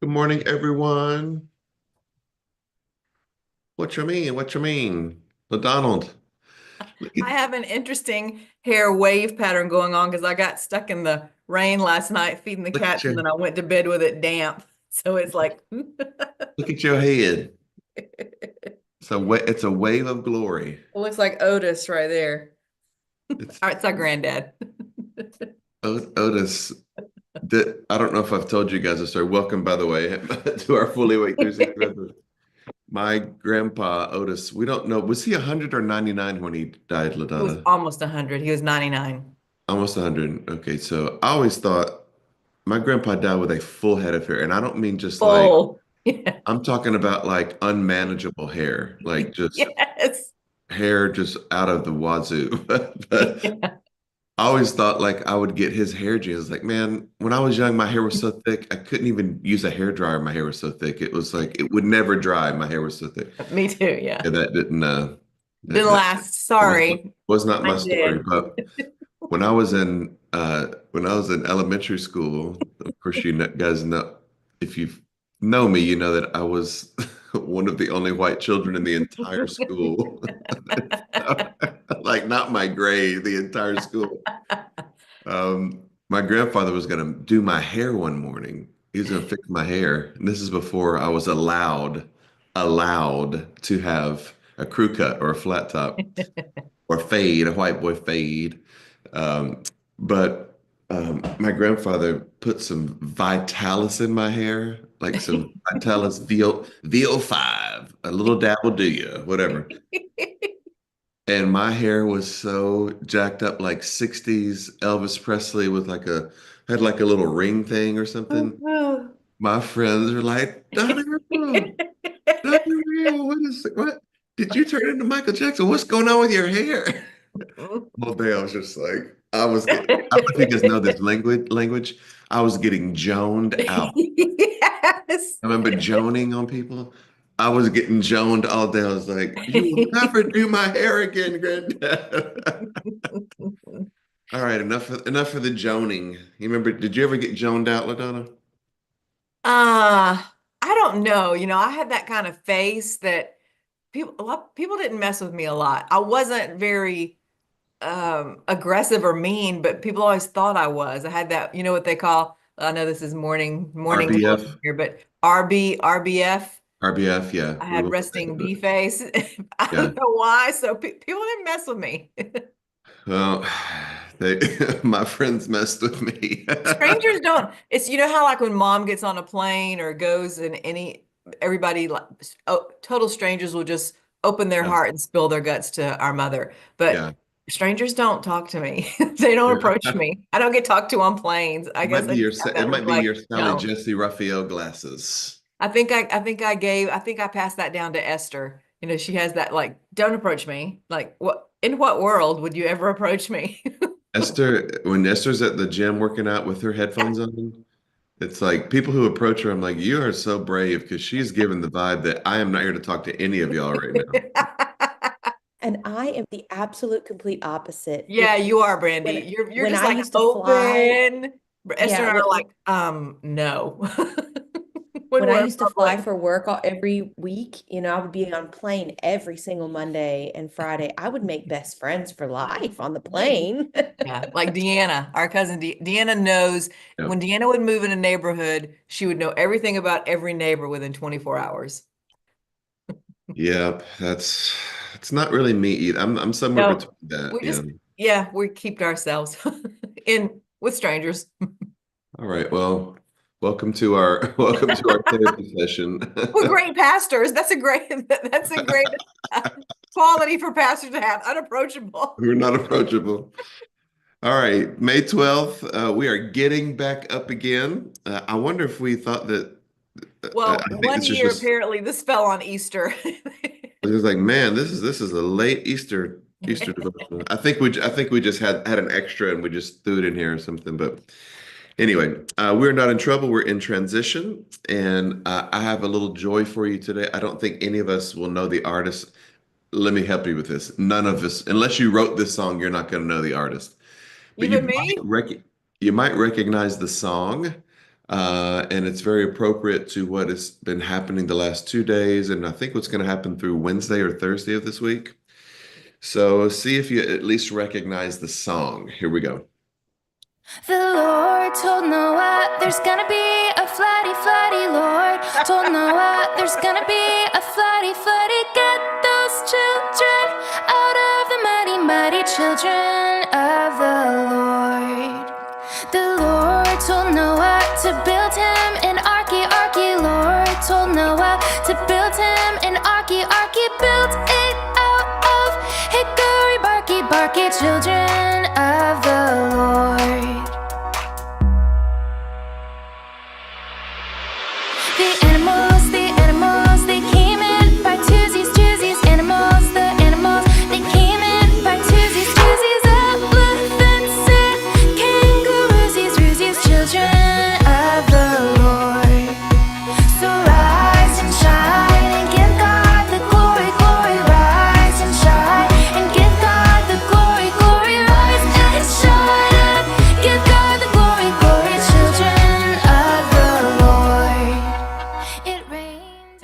Good morning, everyone. What you mean? What you mean? LaDonald, look at, I have an interesting hair wave pattern going on because I got stuck in the rain last night feeding the look at cats, and your then I went to bed with it damp. So it's like look at your head. it It's a wave of glory. looks like Otis right there. It's All right, it's our granddad. Otis. I don't know if I've told you guys a story. Welcome, by the way, to our Fully Awake 360 Method. My grandpa Otis. We don't know. Was he 100 or 99 when he died, He was LaDonna? almost 100. He was 99. Almost 100. Okay, so I always thought my grandpa died with a full head of hair, and I don't mean just like Oh, yeah. I'm talking about like unmanageable hair, like just Yes. hair just out of the wazoo. But Yeah. I always thought like I would get his hair genes. Like, man, when I was young, my hair was so thick, I couldn't even use a hair dryer. My hair was so thick. It was like it would never dry. My hair was so thick. Me too. Yeah. Yeah, that didn't Didn't that last. was Sorry. was not my Mine story. did. But when I was in elementary school, of course guys know if you know me, you know that I was one of the only white children in the entire school. Like not my grade, the entire school. My grandfather was going to do my hair one morning. He was going to fix my hair. And this is before I was allowed to have a crew cut or a flat top or fade, a white boy fade. Um, but my grandfather put some Vitalis in my hair, like some Vitalis VO5, a little dab will do you, whatever. And my hair was so jacked up, like 60s Elvis Presley with had like a little ring thing or something. My friends were like, Donnie, what? Did you turn into Michael Jackson? What's going on with your hair? All day I was just like, I don't know if you guys know this language. I was getting joned out. Yes. I remember joning on people. I was getting joned all day. I was like, you will never do my hair again, granddad. All right, enough for the joning. You remember, did you ever get joned out, LaDonna? I don't know. I had that kind of face that people didn't mess with me a lot. I wasn't very aggressive or mean, but people always thought I was. I had that, what they call, I know this is morning glory RBF, here, but RBF. RBF, yeah. I We had will go back resting to it. B face. I Yeah. don't know why. So people didn't mess with me. Well, they my friends messed with me. Strangers don't. It's how like when mom gets on a plane or goes and everybody like total strangers will just open their Yeah, heart and spill their guts to our mother. yeah. But strangers don't talk to me. They don't approach me. I don't get talked to on planes. I guess I just have It that look might be your like Sally no. Jesse Raphael glasses. I think I passed that down to Esther. She has that like, don't approach me. Like in what world would you ever approach me? When Esther's at the gym working out with her headphones on, it's like people who approach her, I'm like, you are so brave because she's giving the vibe that I am not here to talk to any of y'all right now. And I am the absolute complete opposite. Yeah, you are, When Brandy. You're when just I like used to fly, open. Esther yeah, and I are like, no. When when I we're in used to fly public. for work every week, I would be on plane every single Monday and Friday. I would make best friends for life on the plane. Yeah, like Deanna, our cousin Deanna knows when Yep. Deanna would move in a neighborhood, she would know everything about every neighbor within 24 hours. Yep. It's not really me either. I'm somewhere No, between that. we Yeah. just, yeah, we keep to ourselves in with strangers. All right. Well, welcome to our welcome to our therapy session. We're great pastors. That's a great uh, quality for pastors to have, unapproachable. We're not approachable. All right, May 12th, we are getting back up again. I wonder if we thought that, Well, I think one this is year just, apparently this fell on Easter. it was like, man, this is a late Easter devotional. I think we just had an extra and we just threw it in here or something. But anyway, we're not in trouble. We're in transition, and I have a little joy for you today. I don't think any of us will know the artist. Let me help you with this. None of us, unless you wrote this song, you're not going to know the artist. But Even me? you might recognize the song. And it's very appropriate to what has been happening the last 2 days, and I think what's going to happen through Wednesday or Thursday of this week. So see if you at least recognize the song. Here we go. The Lord told Noah there's gonna be a floody, floody. Lord told Noah there's gonna be a floody, floody. Get those children out of the mighty, mighty children of the Lord. The Lord told Noah to build him an arky, arky. Lord told Noah to build him an arky, arky. Built it out of hickory, barky, barky children of the Lord. The animals, they came in by twosies, twosies. Animals, the animals, they came in by twosies, twosies. Elephants and kangaroos, roosies, children of the Lord. So rise and shine and give God the glory, glory. Rise and shine and give God the glory, glory. Rise and shine and give God the glory, glory. Children of the Lord. It rains.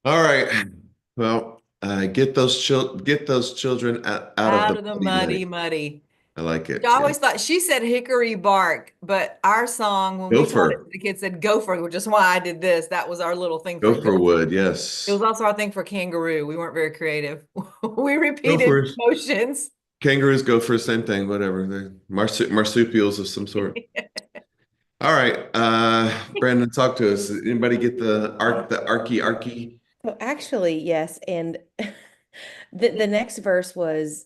All right. Well, get those children out Out of of the the muddy. muddy. I like it. I always thought she said hickory bark, but our song when we taught it Gopher. to the kids said gopher, which is why I did this. That was our little thing for Gopher gopher. wood. It Yes. was also our thing for kangaroo. We weren't very creative. We repeated Gophers. motions. Kangaroos, gophers, same thing. Whatever. They're marsupials of some sort. All right. Brandon, talk to us. Anybody get the arky? So actually, yes, and the next verse was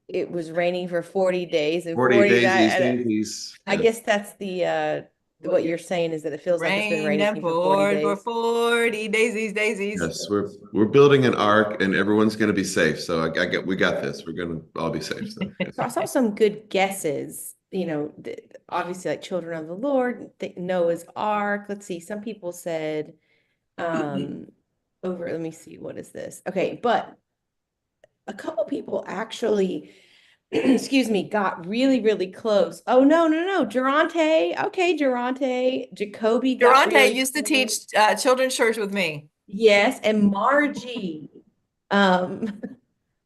it was raining for 40 days and 40 40 daisies, nights. daisies. I guess that's the what you're saying is that it feels like it's been Rained raining and for 40 poured for days. 40 daisies, daisies. Yes, we're building an ark, and everyone's going to be safe. So we got this. We're going to all be safe. So yes. So I saw some good guesses, obviously like children of the Lord, Noah's Ark. Let's see, some people said let me see, what is this? Okay, but a couple people actually, excuse me, got really, really close. Oh, no. Durante. Okay, Durante. Jacoby got Durante really used to close. teach children's church with me. Yes, and Margie. Um,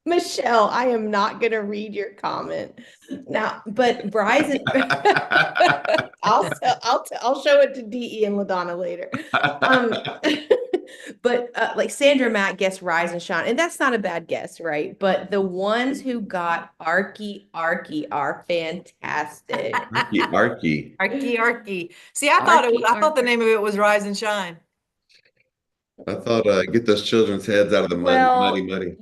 Michelle, I am not gonna read your comment now, but Bryson, I'll show it to DE and LaDonna later. But like Sandra Matt guessed Rise and Shine, and that's not a bad guess, right? But the ones who got Arky are fantastic. Arky. Arky. See, I thought the name of it was Rise and Shine. I thought get those children's heads out of the Well, muddy.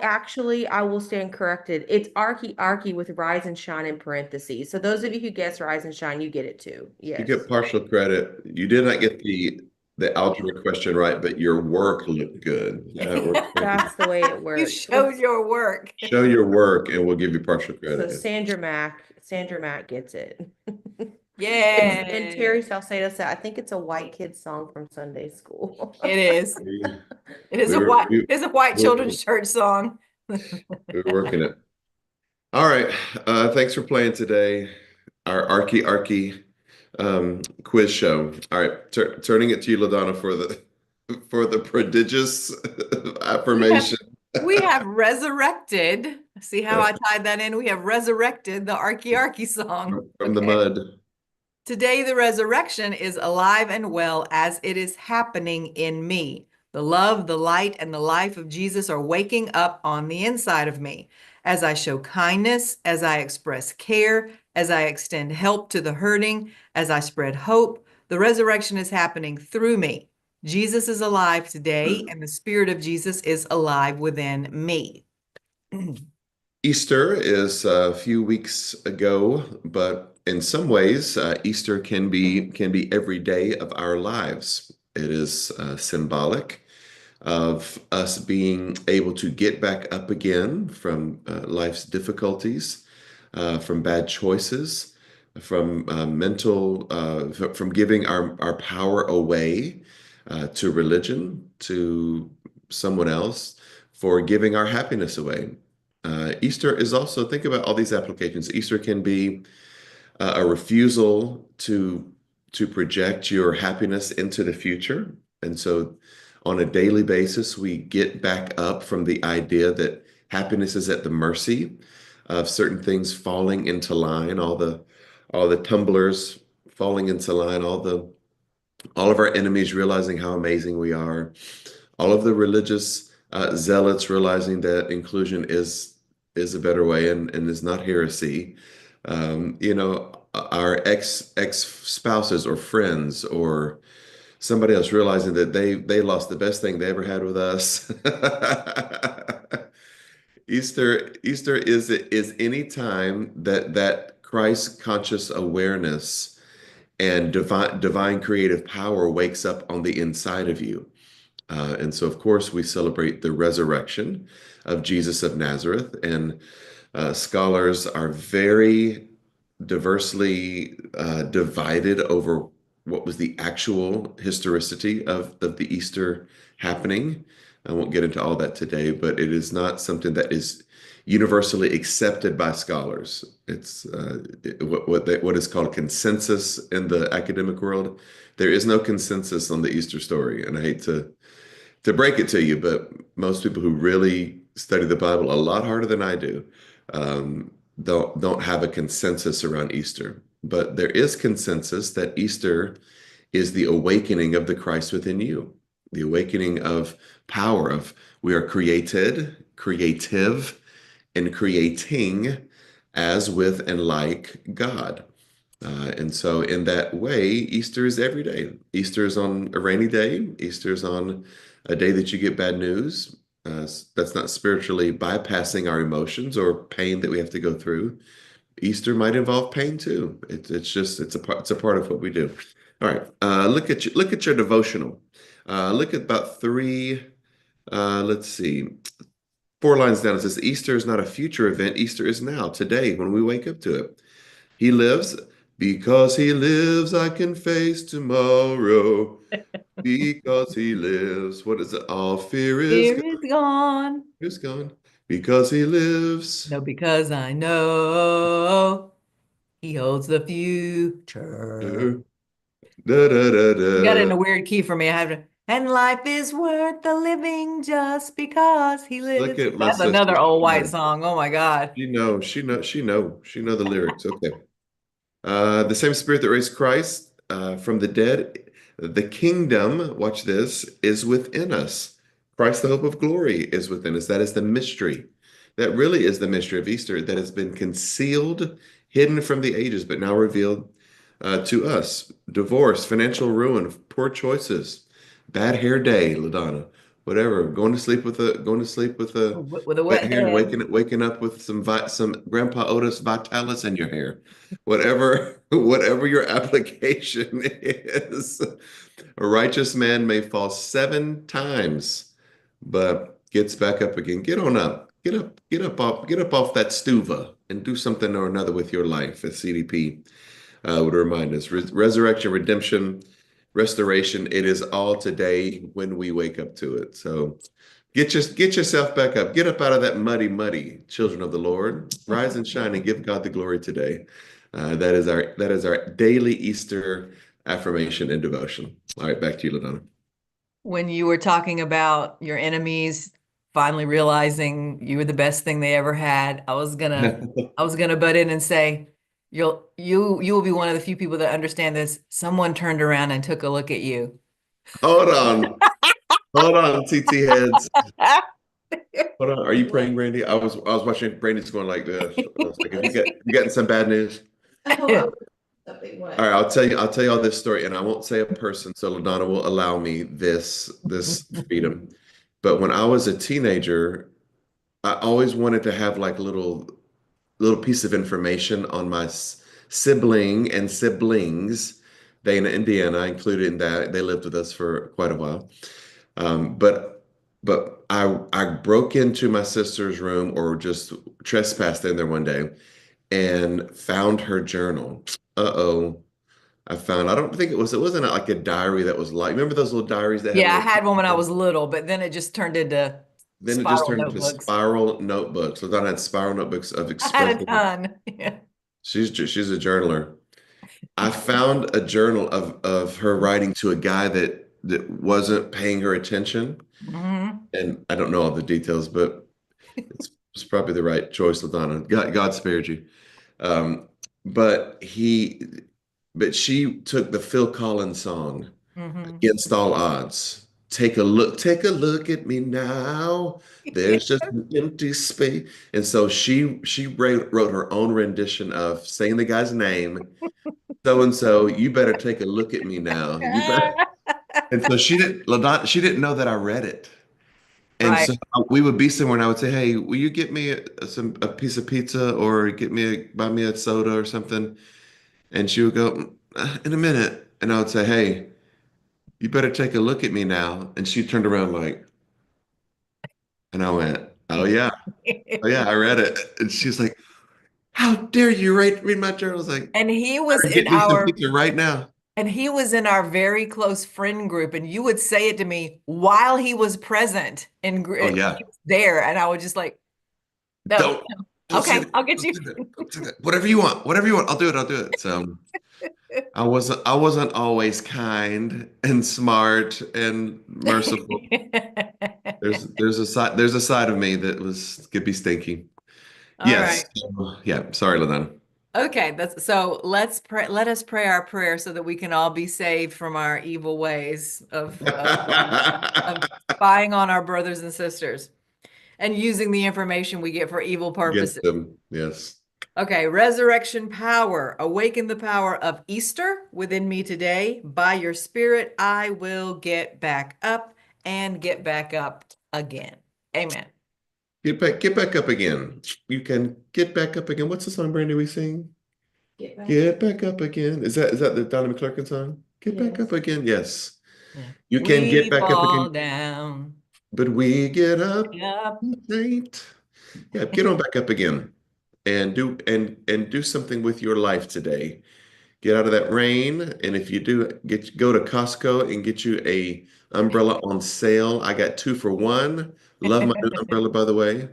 actually, I will stand corrected. It's Arky with Rise and Shine in parentheses. So those of you who guess Rise and Shine, you get it too. You Yes. get partial credit. You did not get the algebra question right, but your work looked good. That's the way it works. You showed your work. Show your work, and we'll give you partial So credit. Sandra Mack gets it. Yeah. And Terry Salcedo said, I think it's a white kid's song from Sunday school. It is. It is a white children's church song. We're working it. All right. Thanks for playing today. Our Arky quiz show. All right. Turning it to you, LaDonna, for the prodigious affirmation. We have resurrected. See how I tied that in? We have resurrected the Arky song. From the mud. Today, the resurrection is alive and well as it is happening in me. The love, the light, and the life of Jesus are waking up on the inside of me. As I show kindness, as I express care, as I extend help to the hurting, as I spread hope, the resurrection is happening through me. Jesus is alive today, and the Spirit of Jesus is alive within me. Easter is a few weeks ago, but in some ways, Easter can be every day of our lives. It is symbolic of us being able to get back up again from life's difficulties, from bad choices, from from giving our power away to religion, to someone else, for giving our happiness away. Easter is also, think about all these applications. Easter can be a refusal to project your happiness into the future. And so on a daily basis, we get back up from the idea that happiness is at the mercy of certain things falling into line, all the tumblers falling into line, all of our enemies realizing how amazing we are, all of the religious zealots realizing that inclusion is a better way and is not heresy. Our ex spouses or friends or somebody else realizing that they lost the best thing they ever had with us. Easter is any time that Christ conscious awareness and divine creative power wakes up on the inside of you. And so, of course, we celebrate the resurrection of Jesus of Nazareth, and scholars are very diversely divided over what was the actual historicity of the Easter happening. I won't get into all that today, but it is not something that is universally accepted by scholars. It's what is called consensus in the academic world. There is no consensus on the Easter story, and I hate to break it to you, but most people who really study the Bible a lot harder than I do don't have a consensus around Easter. But there is consensus that Easter is the awakening of the Christ within you, the awakening of power of we are created, creative, and creating as with and like God. And so in that way, Easter is every day. Easter is on a rainy day. Easter is on a day that you get bad news. That's not spiritually bypassing our emotions or pain that we have to go through. Easter might involve pain too. It's a part of what we do. All right. Look at your devotional. Look at about let's see, 4 lines down. It says, Easter is not a future event. Easter is now, today, when we wake up to it. He lives. Because he lives, I can face tomorrow. Because he lives. What is it? All fear is Fear is gone. Fear's gone. Because he lives. No, because I know he holds the future. Da, da, da, You got it in da. a weird key for me. I have to, and life is worth the living just because he Look lives. at my That's sister. another old white song. Oh my God. She know the lyrics. Okay. The same spirit that raised Christ from the dead, the kingdom, watch this, is within us. Christ, the hope of glory, is within us. That is the mystery. That really is the mystery of Easter that has been concealed, hidden from the ages, but now revealed to us. Divorce, financial ruin, poor choices, bad hair day, LaDonna, whatever. Going to sleep with a With a wet wet hair and head. waking up with some Grandpa Otis Vitalis in your hair. Whatever your application is. A righteous man may fall 7 times, but gets back up again. Get on up. Get up off that stuva and do something or another with your life, as CDP would remind us. Resurrection, redemption, restoration, it is all today when we wake up to it. So get yourself back up. Get up out of that muddy, children of the Lord. Rise and shine and give God the glory today. That is our daily Easter affirmation and devotion. All right, back to you, LaDonna. When you were talking about your enemies finally realizing you were the best thing they ever had, I was gonna butt in and say, you will be one of the few people that understand this. Someone turned around and took a look at you. Hold on. Hold on, TT heads. Hold on. Are you praying, Brandy? I was watching Brandy's going like this. I was like, have you gotten some bad news? Something All right, I'll tell you all this story, and I won't say a person, so LaDonna will allow me this freedom. But when I was a teenager, I always wanted to have like a little piece of information on my sibling and siblings. Dana, Indiana, included in that. They lived with us for quite a while. But I broke into my sister's room or just trespassed in there one day and found her journal. Uh-oh. I don't think it wasn't like a diary that was like, remember those little diaries that had Yeah, I little, had one when I was little, but then it just turned into then it just spiral turned into notebooks. spiral notebooks. So I had spiral notebooks of I had a expressing. ton. Yeah. She's a journaler. I found a journal of her writing to a guy that wasn't paying her attention. Mhm. And I don't know all the details, but it's probably the right choice, LaDonna. God spared you. Um, but he, but she took the Phil Collins song, Mhm. Against All Odds. Take a look at me now. There's just an empty space. And so she wrote her own rendition of saying the guy's name, so and so, you better take a look at me now. You better. And so she didn't know that I read it. And Right. so we would be somewhere and I would say, "Hey, will you get me a piece of pizza or buy me a soda or something?" And she would go, "In a minute." And I would say, "Hey, you better take a look at me now." And she turned around like, and I went, "Oh yeah. Oh yeah, I read it." And she's like, "How dare you read my journal?" I was like, And he was "Better in get me some our pizza right now." and he was in our very close friend group, and you would say it to me while he was present and Oh he yeah. was there, and I would just like, no, Don't no. don't say Okay, that. I'll get Don't you. say that. Don't say that. Whatever you want. Whatever you want. I'll do it. I'll do it. So I wasn't always kind and smart and merciful. There's a side of me that could be stinky. All Yes. right. Yeah. Sorry, LaDonna. Okay, that's so let's pray. Let us pray our prayer so that we can all be saved from our evil ways of spying on our brothers and sisters and using the information we get for evil Against purposes. them. Yes. Okay, resurrection power. Awaken the power of Easter within me today. By your spirit, I will get back up and get back up again. Amen. Get back up again. You can get back up again. What's the song, Brandy, we sing? Get back. Get back up again. Is that the Donnie McClurkin song? Get back Yes. up again. Yes. Yeah. You can get We back up fall again, down. but we get up, Yep. saint. Yeah, get on back up again and do something with your life today. Get out of that rain, and if you do, go to Costco and get you a umbrella on sale. I got 2 for 1. Love my new umbrella, by the way.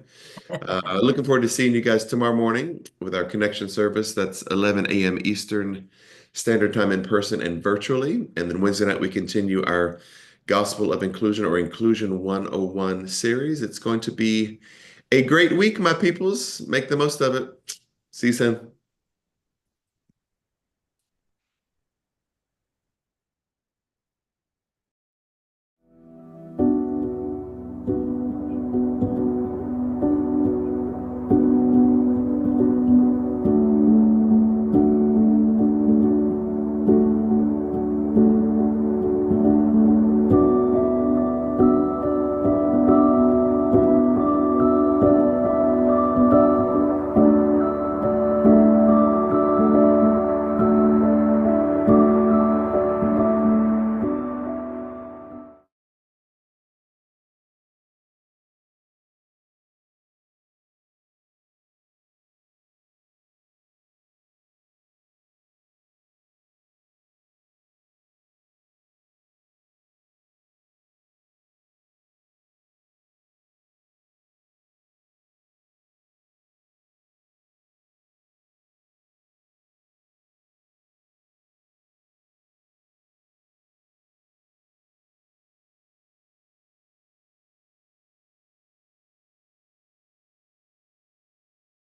Looking forward to seeing you guys tomorrow morning with our connection service. That's 11 a.m. Eastern Standard Time in person and virtually. And then Wednesday night, we continue our Gospel of Inclusion or Inclusion 101 series. It's going to be a great week, my peoples. Make the most of it. See you soon.